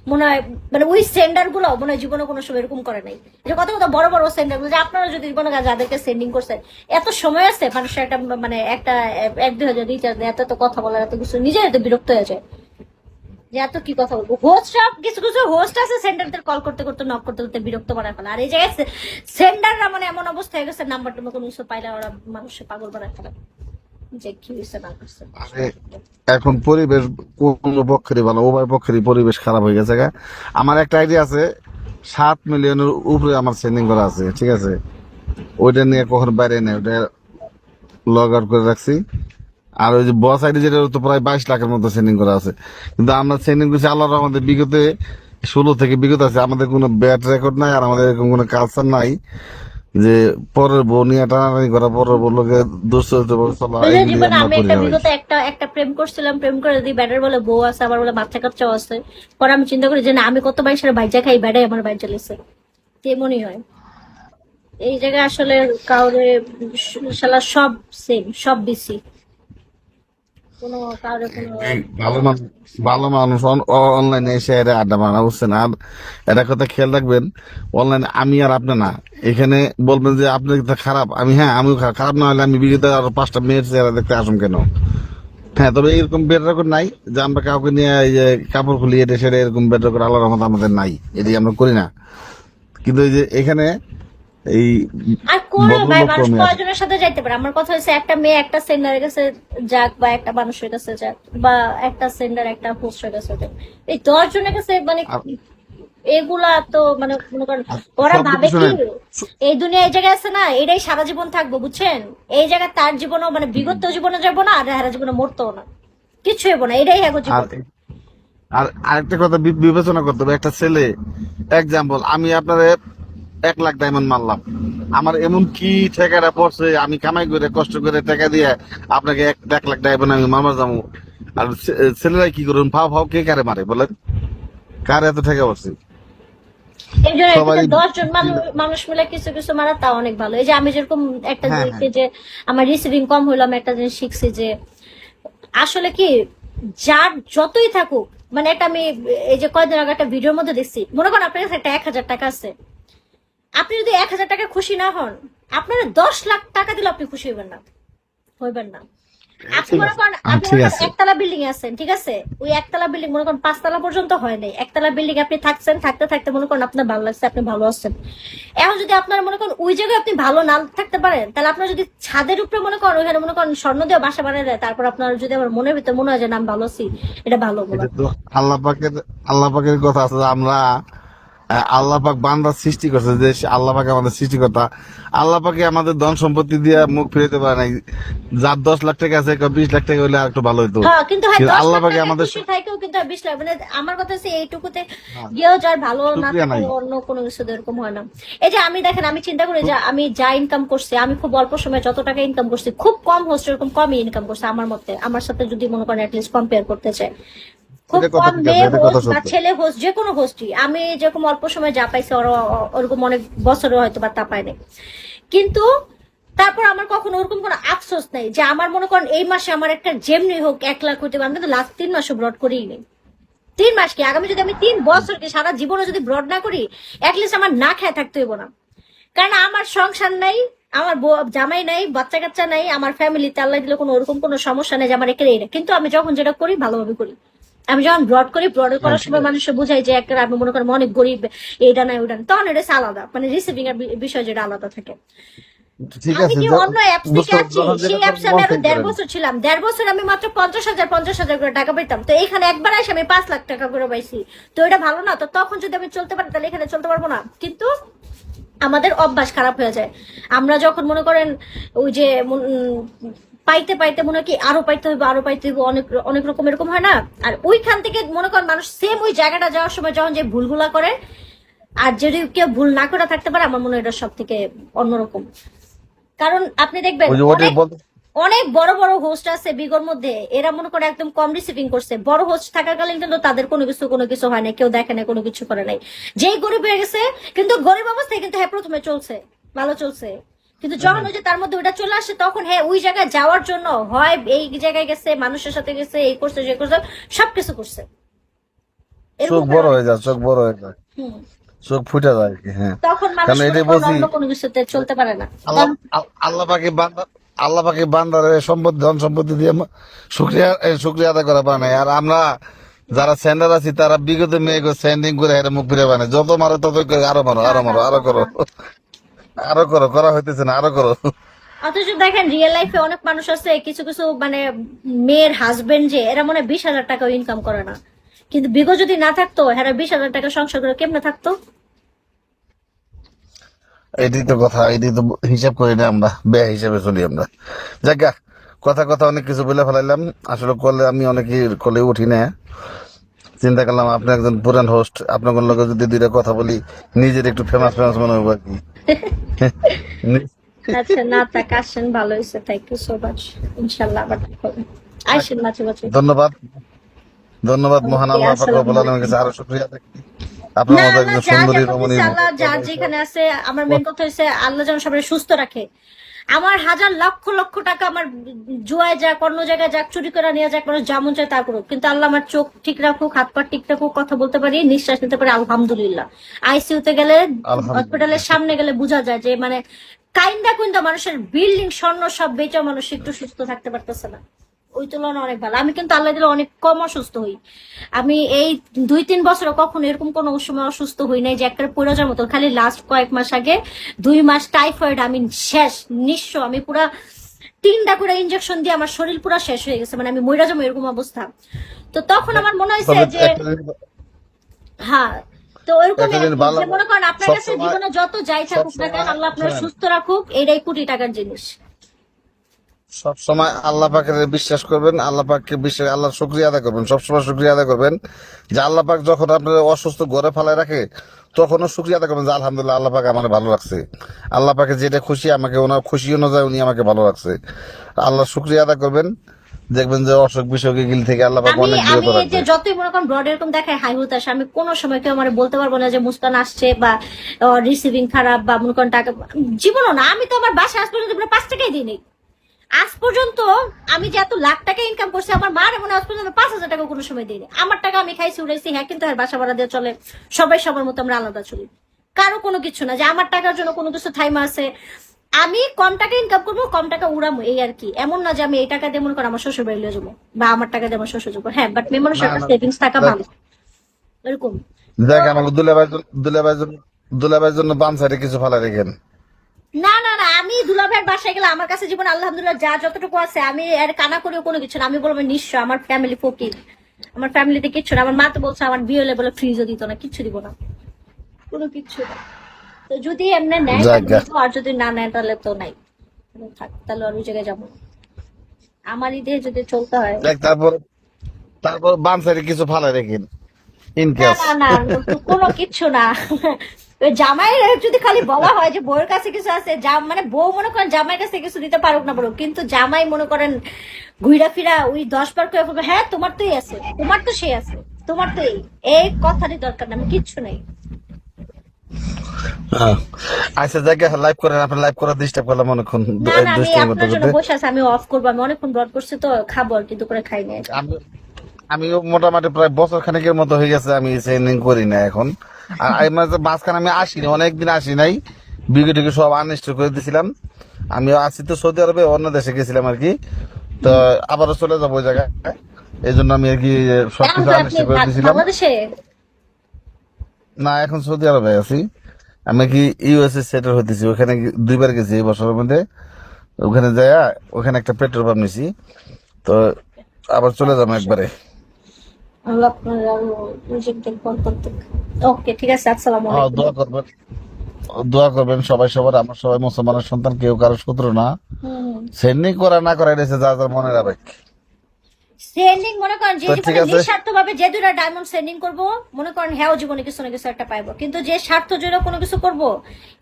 মনে হয় মানে ওই সেন্ডার গুলো মনে হয় জীবনে কোনো সময় এরকম করে নাই। যে কথা কথা বড় বড় সেন্ডার গুলো যে আপনারা যদি মনে করেন যাদেরকে সেন্ডিং করছেন, এত সময় আছে মানুষের একটা মানে একটা 1-2 হাজার রিচার্জ এত তো কথা বলার এত কিছু, নিজে এত বিরক্ত হয়ে যায় যে এত কি কথা বলবো। হোস্ট সব কিছু কিছু হোস্ট আছে সেন্টারদের কল করতে করতে নক করতে করতে বিরক্ত বানায় ফেলে, আর এই জায়গায় সেন্ডাররা মানে এমন অবস্থা হয়ে গেছে নাম্বার টাম্বার কোনো কিছু পাইলে ওরা মানুষের পাগল বানায় ফেলে যে কি হয়েছে না করছে। আরে এখন পরিবেশ কোন পক্ষেরই ভালো, উভয় পক্ষেরই পরিবেশ খারাপ হয়ে গেছে গা। আমার একটা আইডিয়া আছে, 7 মিলিয়নের উপরে আমার সেন্ডিং করা আছে, ঠিক আছে? ওইটা নিয়ে কখনো বাইরে নেই, ওটা লগ আউট করে রাখছি। আর ওই যে বস আইডি যেটা, ওটা তো প্রায় 22 লাখের মতো সেন্ডিং করা আছে। কিন্তু আমরা সেন্ডিং করছি আল্লাহর রহমতে বিগতে 16 থেকে বিগত আছে, আমাদের কোনো ব্যাড রেকর্ড নাই, আর আমাদের এরকম কোনো কালচার নাই যে পরের বউ নিয়ে টানাটানি করা, পরের বউ লোকে দুশ্চরিত্র চলা, বুঝলে এগুলি জীবনে আমরা আমি করি একটা না ভাই। বিগত একটা একটা প্রেম করছিলাম, প্রেম করে যদি ব্যাটার বলে বউ আছে, আবার বলে বাচ্চা কাচ্চাও আছে, পরে আমি চিন্তা করি যে না আমি কত বাইশের বাইজা খাই, ব্যাটাই আমার বাইর চলেছে, তেমনই হয় এই জায়গায় আসলে কাউরে শালা সব সেম, সব বেশি কোনো কাউরে কোনো এই ভালো মানুষ অনলাইনে এসে এরা আড্ডা মারা, বুঝছেন? আর এটা কথা খেয়াল রাখবেন, অনলাইনে আমি আর আপনি না, এখানে বলবেন যে আপনি তো খারাপ, আমি হ্যাঁ আমিও খারাপ, খারাপ না হলে আমি বিগত আরো 5টা মেয়ের চেহারা দেখতে আসুন কেন? হ্যাঁ, তবে এরকম বেড রেকর্ড নাই যে আমরা কাউকে নিয়ে এই যে কাপড় খুলিয়ে এটা সেটা, এরকম বেড রেকর্ড আল্লাহর রহমতে আমাদের নাই, এটি আমরা করি না। কিন্তু এই যে এখানে এই আর করে ভাই ভদ্রলোক মানুষ কমে আছে। কয়জনের সাথে যাইতে পারে। আমার কথা হচ্ছে একটা মেয়ে একটা সেন্ডারের কাছে যাক বা একটা মানুষের কাছে যাক বা একটা সেন্ডার একটা হোস্টের কাছে যাক, এই 10 জনের কাছে মানে আর এগুলা তো মানে মনে করেন আর ওরা সবকিছু ভাবে কি শুনেন, এই দুনিয়া এই জায়গায় আছে না এটাই সারা জীবন থাকবো, বুঝছেন? এই জায়গায় তার জীবনও মানে বিগত জীবনে যাবো না, আর হারা জীবনে মরতেও না, কিছু হইব না, এটাই হ্যাগো আর জীবন। আর আরেকটা কথা বিবেচনা করতে হবে, একটা ছেলে, এক্সাম্পল, আমি আপনার 1 লাখ ডায়মন্ড মারলাম, আমার এমন কি ঠেকাটা পড়ছে, আমি কামাই করে কষ্ট করে টাকা দিয়ে আপনাকে 1 লাখ ডায়মন্ড আমি মারবার যাবো? আর ছেলেরাই কি করুন, ফাও ফাও কে কারে মারে বলেন? কার এত ঠেকা পড়ছে? এই জন্য এর থেকে সবারই 10 জন মানুষ মিলে কিছু কিছু মারা তাও অনেক ভালো। এই যে আমি যেরকম একটা হ্যাঁ হ্যাঁ জিনিসকে যে আমার রিসিভিং কম হইলো, আমি একটা জিনিস শিখছি যে আসলে কি যার যতই থাকুক মানে একটা আমি এই যে কয়েকদিন আগে একটা ভিডিওর মধ্যে দেখছি, মনে করেন আপনার কাছে একটা 1,000 টাকা আছে, আপনি যদি 1,000 টাকা খুশি না হন, আপনার 10 লাখ টাকা দিলে আপনি খুশি হইবেন না, হইবেন না। আপনি ঠিক মনে আছে, করেন আপনি ঠিক মনে করেন আছে। একতলা বিল্ডিং এ আছেন, ঠিক আছে? ওই একতলা বিল্ডিং মনে করেন 5 তলা পর্যন্ত হয় নাই, একতলা বিল্ডিং আপনি থাকছেন, থাকতে থাকতে মনে করেন আপনার ভালো লাগছে, আপনি ভালো আছেন। এখন যদি আপনার মনে করেন ওই জায়গায় আপনি ভালো না থাকতে পারেন, তাহলে আপনার যদি ছাদের উপরে মনে করেন ওইখানে মনে করেন স্বর্ণ দিয়ে বাসা বানিয়ে দেয়, তারপর আপনার যদি আমার মনের ভিতরে মনে হয় যে না আমি ভালো আছি, এটা ভালো বলা। এটা তো আল্লাহ পাকের কথা আছে যে আমরা আল্লাহ পাক বান্দা সৃষ্টি করছে, যে আল্লাহ পাক আমাদের সৃষ্টিকর্তা। আল্লাহ পাকে আমাদের ধন সম্পত্তি দিয়ে মুখ ফিরাতে পারে নাই। যার 10 লাখ টাকা আছে 20 লাখ টাকা হলে আর একটু ভালো হতো। হ্যাঁ কিন্তু হ্যাঁ কিন্তু দশ আল্লাহ লাখ পাকে টাকা আমাদের খুশি থাকেও কিন্তু আর 20 লাখ মানে আমার কথা হচ্ছে এইটুকুতে হ্যাঁ, গিয়েও যার ভালো না শুক্রিয়া থাকে নাই। অন্য কোনো কিছু তো এরকম হয় না। এই যে আমি দেখেন আমি চিন্তা করি যে আমি যা ইনকাম করছি, আমি খুব অল্প সময়ে যত টাকা ইনকাম করছি, খুব কম হোস্ট এরকম কমই ইনকাম করছে আমার মতে, আমার সাথে যদি মনে করেন অ্যাটলিস্ট কম্পেয়ার করতে চাই, খুব এটা কথা কম ঠিক আছে, মেয়ে এটা কথা হোস্ট বা সত্য। ছেলে হোস্ট যে কোনো হোস্টই আমি যেরকম অল্প সময় যা পাইছি ওরা ওরকম অনেক বছরও হয়তো বা তা পায়নি। কিন্তু তারপর আমার কখনো ওরকম কোনো আফসোস নাই যে আমার মনে করেন এই মাসে আমার একটা যেমনি হোক 1 লাখ হইতে পারে, আমি কিন্তু লাস্ট 3 মাসও ব্রড করিই নি। 3 মাস কি আগামী যদি আমি 3 বছর কি সারা জীবনে যদি ব্রড না করি, অ্যাটলিস্ট আমার না খেয়ে থাকতে হইব না। কারণ আমার সংসার নাই, আমার জামাই নাই, বাচ্চা কাচ্চা নাই, আমার ফ্যামিলিতে আল্লাহ দিলে কোনো ওরকম কোনো সমস্যা নেই যে আমার একে এই না। কিন্তু আমি যখন যেটা করি ভালোভাবে করি। আমি যখন ব্রড করি, ব্রড হ্যাঁ করার ঠিক সময় আছে, মানুষের বোঝাই যে একটা আমি মনে করেন অনেক গরিব, এইটা নাই ওইটা নাই, তখন এটা হচ্ছে আলাদা মানে রিসিভিং এর বিষয় যেটা আলাদা থাকে। ঠিক আমি আছে। যে অন্য অ্যাপস থেকে বুঝতে আছি, যখন যেটা সেই করবেন অ্যাপসে আমি মন আরো থেকে 1.5 করেন। বছর ছিলাম, 1.5 বছর আমি মাত্র 50,000 করে টাকা পেতাম, তো এইখানে একবার এসে আমি 5 লাখ টাকা করে পাইছি। তো এটা ভালো না? তো তখন যদি আমি চলতে পারি তাহলে এখানে চলতে পারবো না? কিন্তু আমাদের অভ্যাস খারাপ হয়ে যায়। আমরা যখন মনে করেন ওই যে পাইতে পাইতে মনে হয় কি আরো পাইতে হইব, আরো পাইতে হইব, অনেক অনেক রকম এরকম হয় না? আর ওইখান থেকে মনে করেন মানুষ সেম ওই জায়গাটা যাওয়ার সময় যখন যে ভুলগুলা করে, আর যদি কেউ ভুল না করে থাকতে পারে, আমার মনে হয় এটা সব থেকে অন্যরকম। কারণ আপনি দেখবেন ওই যে ওটাই অনেক বলতে, অনেক বড় বড় হোস্ট আছে বিগর মধ্যে, এরা মনে করে একদম কম রিসিভিং করছে, বড় হোস্ট থাকাকালীন কিন্তু তাদের কোনো কিছু হয় না, কেউ দেখে না, কোনো কিছু করে নাই। যেই গরিব হয়ে গেছে, কিন্তু গরিব অবস্থায় কিন্তু হ্যাঁ প্রথমে চলছে, ভালো চলছে, কিন্তু যখন ওই যে তার মধ্যে ওইটা চলে আসে তখন হ্যাঁ ওই জায়গায় যাওয়ার জন্য হয় এই জায়গায় গেছে, মানুষের সাথে গেছে, এই করছে, যে করছে, সবকিছু করছে, এরকম বড় হয়ে যায়, চোখ বড় হয়ে যায়, হুম, চোখ ফুটে যায় আর কি। হ্যাঁ, তখন মানুষ কারণ মনে এটাই করেন বলছি, অন্য কোনো কিছুতে চলতে পারে না। আল্লাহ আল্লাহ পাকে বান্দা, আল্লাহ পাকে বান্দারে সম্পত্তি, ধন সম্পত্তি দিয়ে শুক্রিয়া আদায় করা পারে না। আর আমরা যারা সেন্ডার আছি তারা বিগত মেয়ে স্যান্ডিং করে এটা মুখ ফিরে বানায়, যত মারো তত করে আরো মারো, না আরো না মারো, আরো করো, না। আরো করো, করা হইতেছে না, আরো করো। অথচ দেখেন রিয়েল লাইফে অনেক মানুষ আছে, কিছু কিছু মানে মেয়ের হাজবেন্ড যে এরা মনে 20,000 টাকা ইনকাম করে না, কিন্তু বিগত যদি না থাকতো এরা 20,000 টাকা সংসার করে কেমনে থাকতো? এটাই তো কথা, এটাই তো হিসাব করি না আমরা, ব্যয় হিসাবে চলি আমরা। যাক, কথা কথা অনেক কিছু বলে ফেলাইলাম। আসলে কলে আমি অনেকেই কলে উঠি না, চিন্তা করলাম আপনি একজন পুরান হোস্ট, আপনার লগে যদি দুইটা কথা বলি নিজের একটু ফেমাস ফেমাস মনে হবে আর কি। আচ্ছা, না থাক, আসেন, ভালো হয়েছে, থ্যাংক ইউ সো মাচ। ইনশাল্লাহ আবার দেখা হবে। আসেন মাঝে মাঝে। ধন্যবাদ, ধন্যবাদ। মহান ওকে, আল্লাহ পাক আসসালামু রব্বুল আলামিনের আলাইকুম। কাছে আরো শুকরিয়া থাকি, আপনার না মতো না, একজন যা সুন্দরী যেমন রমণী দিছে আল্লাহ, যার যেখানে আছে, আমার মেন কথা হচ্ছে আল্লাহ যেন সবাই সুস্থ রাখে। আমার হাজার লক্ষ লক্ষ টাকা আমার জুয়ায় যাক, অন্য জায়গায় যাক, চুরি করে নিয়ে যাক, মানুষ যেমন চায় তা করুক, কিন্তু আল্লাহ আমার চোখ ঠিক রাখুক, হাত পা ঠিক রাখুক, কথা বলতে পারি, নিঃশ্বাস নিতে পারি, আলহামদুলিল্লাহ। আইসিইউতে গেলে, হসপিটালের আলহামদুলিল্লাহ। সামনে গেলে বোঝা যায় যে মানে কাইন্দা কুইন্দা মানুষের বিল্ডিং স্বর্ণ সব বেচা মানুষ একটু সুস্থ থাকতে পারতেছে না, ওই তুলনায় অনেক ভালো। আমি কিন্তু আল্লাহ দিলে অনেক কম অসুস্থ হই। আমি এই 2-3 বছরে কখনো এরকম কোনো সময় অসুস্থ হই নাই যে একটা পড়ে যাওয়ার মতো। খালি লাস্ট কয়েক মাস আগে 2 মাস টাইফয়েড, আমি শেষ, নিঃস্ব, আমি পুরা 3টা করে ইনজেকশন দিয়ে আমার শরীর পুরা শেষ হয়ে গেছে, মানে আমি মইরা যাবো এরকম অবস্থা। তো তখন আমার মনে হয়েছে তবে যে হ্যাঁ, তো ওইরকমই একটা আর জিনিস কি, ভালো, যে মনে করেন আপনার কাছে সবসময়, জীবনে যত যাই থাকুক না কেন, সবসময় আল্লাহ আপনার শোনেন, সুস্থ রাখুক, এটাই কোটি টাকার জিনিস। সবসময় আল্লাহ পাকের বিশ্বাস করবেন, আল্লাহ পাককে বিশ্বাস, আল্লাহর শুকরিয়া আদায় করবেন, সবসময় শুকরিয়া আদায় করবেন। যে আল্লাহ পাক যখন আপনার অসুস্থ ঘরে ফেলায় রাখে তখনও শুকরিয়া আদায় করবেন যে আলহামদুলিল্লাহ আল্লাহ পাক আমার ভালো রাখছে, আল্লাহ পাকে যেটা খুশি আমাকে, ওনার খুশি অনুযায়ী উনি আমাকে ভালো রাখছে। আল্লাহর শুকরিয়া আদায় করবেন, দেখবেন যে অসুখ বিসুখ এগুলি থেকে আল্লাহ পাক আমি অনেক আমি বিরত এই যে রাখবে। যতই মনে করেন ব্রড এরকম দেখায় হাই হতাশ, আমি কোনো সময় কেউ আমার বলতে পারবো না যে মুস্কান আসছে বা রিসিভিং খারাপ বা মনে করেন টাকা, জীবনও না। আমি তো আমার বাসায় আজ পর্যন্ত 5 টাকাই দিই নাই। আজ পর্যন্ত আমি যে এত লাখ টাকা ইনকাম করছি, আমার মার মনে হয় আজ পর্যন্ত 5,000 টাকা কোনো সময় দিইনি। আমার টাকা আমি খাইছি, উড়াইছি, হ্যাঁ, কিন্তু আর বাসা ভাড়া দিয়ে চলে, সবাই সবার মতো আমরা আলাদা চলি। কারো কোনো কিছু না যে আমার টাকার জন্য কোনো কিছু থাইমা আছে। আমি কম টাকা ইনকাম করবো, কম টাকা উড়াবো, এই আর কি। এমন না যে আমি এই টাকা দিয়ে মনে করো আমার শ্বশুর বাড়ি লিয়ে যাবো, বা আমার টাকা দিয়ে আমার শ্বশুর যাবো। হ্যাঁ, বাট মেয়ে মানুষের না একটা না, সেভিংস থাকা দেখ, ভালো, এরকম। তো দেখ আমাকে দুলাভাইয়ের জন্য বাম সাইডে কিছু ফালা রেখেন। না না না, আমি দুলাভাইয়ের বাসায় গেলে আমার কাছে জীবন আলহামদুলিল্লাহ যা যতটুকু আছে, আমি এর কানা করেও কোনো কিছু না। আমি বলবো নিঃস্ব, আমার ফ্যামিলি ফকির, আমার ফ্যামিলিতে কিচ্ছু না। আমার মা তো বলছে আমার বিয়ে হলে বলে ফ্রিজও দিত না, কিচ্ছু দিব না, কোনো কিচ্ছু না। তো যদি এমনি নেয় যাক তাহলে গা। দিবো, আর যদি না নেয় তাহলে তো নাই, তাহলে থাক, তাহলে আর ওই জায়গায় যাবো না। আমার ঈদে যদি চলতে হয়। দেখ, তারপর তারপর বাম সাইডে কিছু ফালা রেখেন ইন না কেস। না না, কোনো কিচ্ছু না। ওই জামাইয়ের যদি খালি বলা হয় যে বউয়ের কাছে কিছু আছে, মানে বউ মনে করেন জামাইয়ের কাছে কিছু দিতে পারুক না পারুক, কিন্তু জামাই মনে করেন ঘুরা ফিরা ওই 10 বার করে বলবে, হ্যাঁ তোমার তো এই আছে, তোমার তো সে আছে, তোমার তো এই কথারই দরকার না, আমি কিচ্ছু নেই। আচ্ছা, জায়গা লাইভ করেন, আপনি লাইভ করার ডিস্টার্ব করলাম অনেকক্ষণ, না না, আমি দুষ্টামি করতে আপনার জন্য করতে। বসে আছি, আমি অফ করবো, আমি অনেকক্ষণ ব্রড করছি তো, খাবো আর কি, দুপুরে খাই নাই। আমি আমিও মোটামুটি প্রায় বছর খানেকের মতো হয়ে গেছে আমি ট্রেনিং করি না এখন। আর এই মাঝখানে আমি আসিনি, অনেকদিন আসি নাই, বিগেটিকে সব আনইনস্টল করে দিয়েছিলাম। আমিও আছি তো সৌদি আরবে, অন্য দেশে গেছিলাম আর কি। তো আবারও চলে যাবো ওই জায়গায়, এই জন্য আমি আর কি এখন সবকিছু তো আপনি আনইনস্টল করে দিয়েছিলাম। বাংলাদেশে। না, এখন সৌদি আরবে আছি। আমি কি ইউএসএ সেটেল হইতেছি, ওখানে 2বার গেছি এই বছরের মধ্যে। ওখানে যায়া ওখানে একটা পেট্রোল পাম্প নিছি, তো আবার চলে যাবো একবারে। আল্লাহ আপনার আরো রিজিকটা বরকত দিক। ওকে, ঠিক আছে, আসসালামু হ্যাঁ, আলাইকুম। দোয়া করবেন সবাই সবার, আমার সবাই মুসলমানের সন্তান, কেউ কারো শত্রু না। হুম, সেন্ডিং করা না করা এটা যা যার মনে রাখবে। সেন্ডিং মনে করেন যে তো ঠিক জীবনে আছে, নিঃস্বার্থ ভাবে যে 2টা ডায়মন্ড সেন্ডিং করবো, মনে করেন হ্যাঁ জীবনে কিছু না কিছু একটা পাইবো, কিন্তু যে স্বার্থ জন্য কোনো কিছু করবো,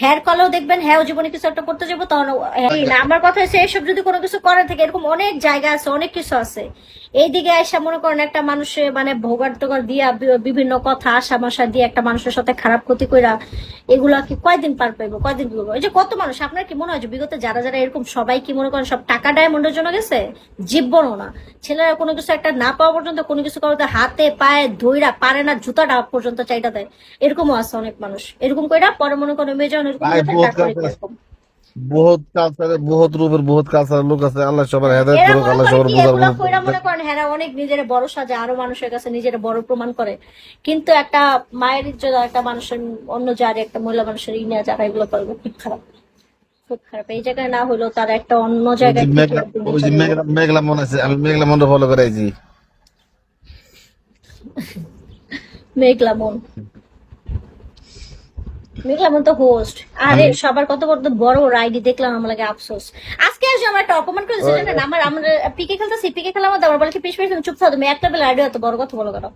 হ্যার কলেও দেখবেন হ্যাঁ জীবনে কিছু একটা করতে যাবো, তখন না। আমার কথা হচ্ছে এইসব যদি কোনো কিছু করার থেকে, এরকম অনেক জায়গা আছে, অনেক কিছু আছে। এইদিকে আইসা মনে করেন একটা মানুষের মানে ভোগার টোগার দিয়া বিভিন্ন কথা আশা মাসা দিয়ে একটা মানুষের সাথে খারাপ ক্ষতি কইরা, এগুলা কি কয়দিন পার পাইবো, কয়দিন করবো? এই যে কত মানুষ, আপনার কি মনে হয় যে বিগত যারা যারা এরকম সবাই কি মনে করেন সব টাকা ডায়মন্ডের জন্য গেছে? জীবনও না। ছেলেরা কোনো কিছু কিছু একটা না পাওয়া পর্যন্ত কোনো কিছু করতে হাতে পায়ে ধইরা পারে না, জুতাটা পর্যন্ত চাইটা দেয়। এরকমও আছে অনেক মানুষ, এরকম কইরা পরে মনে করে মেয়ে যখন এরকম ভাই হয়ে যায়, বহুত তারপরে কালচার, এরকম। বহুত কালচারে, বহুত রূপের, বহুত কালচারের লোক আছে। আল্লাহ সবার হেদায়েত এরা করুক, মনে আল্লাহ করে সবার কি বুঝার এগুলা বুঝুক। কইরা মনে করেন হ্যাঁ অনেক নিজের বড় সাজে, আরো মানুষের কাছে নিজের বড় প্রমাণ করে। কিন্তু একটা মায়ের ইজ্জত আর একটা মানুষের, অন্য যার একটা মহিলা মানুষের ই নিয়ে যারা এগুলো করবে, খুব খারাপ, খুব খারাপ। এই জায়গায় না হলেও তারা একটা অন্য ওই যে জায়গায় থেকে মেঘলা, একদম ওই যে চলে যাবে। মেঘলা মনে আছে, আমি মেঘলা মনটা ফলো করাইছি। মেঘলা মন, মেঘলা মন তো হোস্ট। আরে আমি সবার কত বড় বড় বড় আইডি দেখলাম, আমার লাগে আফসোস। আজকে আসে আমার একটা অপমান করেছে ওই জানেন, আমার আমরা পিকে খেলতেছি, পিকে খেলার মধ্যে আমার বলে কি পিস পিস তুমি চুপ থাকো, তুমি এক লেভেল আইডি এত বড় কথা বলো কেন?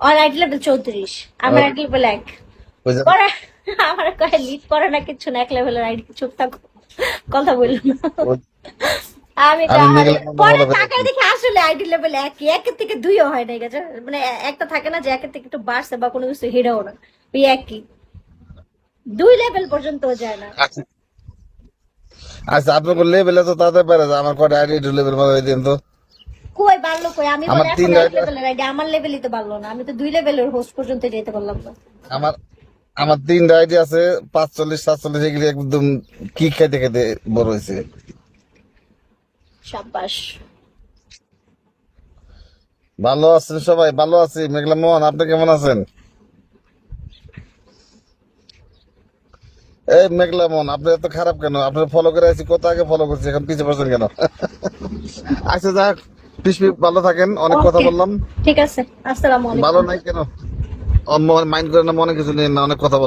আর আইডি লেভেল 34, আমার আইডি লেভেল 1 ওই যে করে। আমার কয়ে লিড করে না কিছু না, এক লেভেলের আইডি, চুপ থাকো, কথা বললো না। ওই- আমি আমি আরে মেঘলা মনটা পরে ফলো তাকায় করাইছি। দেখি আসলে আইডি লেভেল একই, একের থেকে দুইও হয় নাই গেছে, মানে একটা থাকে না যে একের থেকে একটু বাড়ছে বা কোনো কিছু হিরাও না, ওই একই, 2 লেভেল পর্যন্ত যায় না। আচ্ছা, আচ্ছা, আপনার লেভেলে তো তাতে পারে যে আমার কটা আইডি লেভেল বাড়াই দিন তো। কই বাড়লো কই, আমি আমার বলে এখন 1 3 লেভেলের আইডি, আমার লেভেলই তো বাড়লো না, আমি তো 2 লেভেলের হোস্ট পর্যন্ত যেতে পারলাম না। আমার আমার 3 আইডি আছে, 45 47, এগুলি একদম কি খেতে খেতে বড় হয়েছে। সাব্বাস। ভালো আছেন সবাই? ভালো আছি। মেঘলা মোহন, আপনি কেমন আছেন? এই মেঘলা মোহন, আপনি এত খারাপ কেন? আপনার ফলো করে আছি, কত আগে ফলো করছি, এখন পিছিয়ে পড়ছেন কেন? আচ্ছা যাক, পিসপি ভালো থাকেন, অনেক কথা ওকে, বললাম। ঠিক আছে, আসসালামু ভালো আলাইকুম। নাই কেন? মাইন্ড করেন না, মনে কিছু নেই না, অনেক কথা বললাম।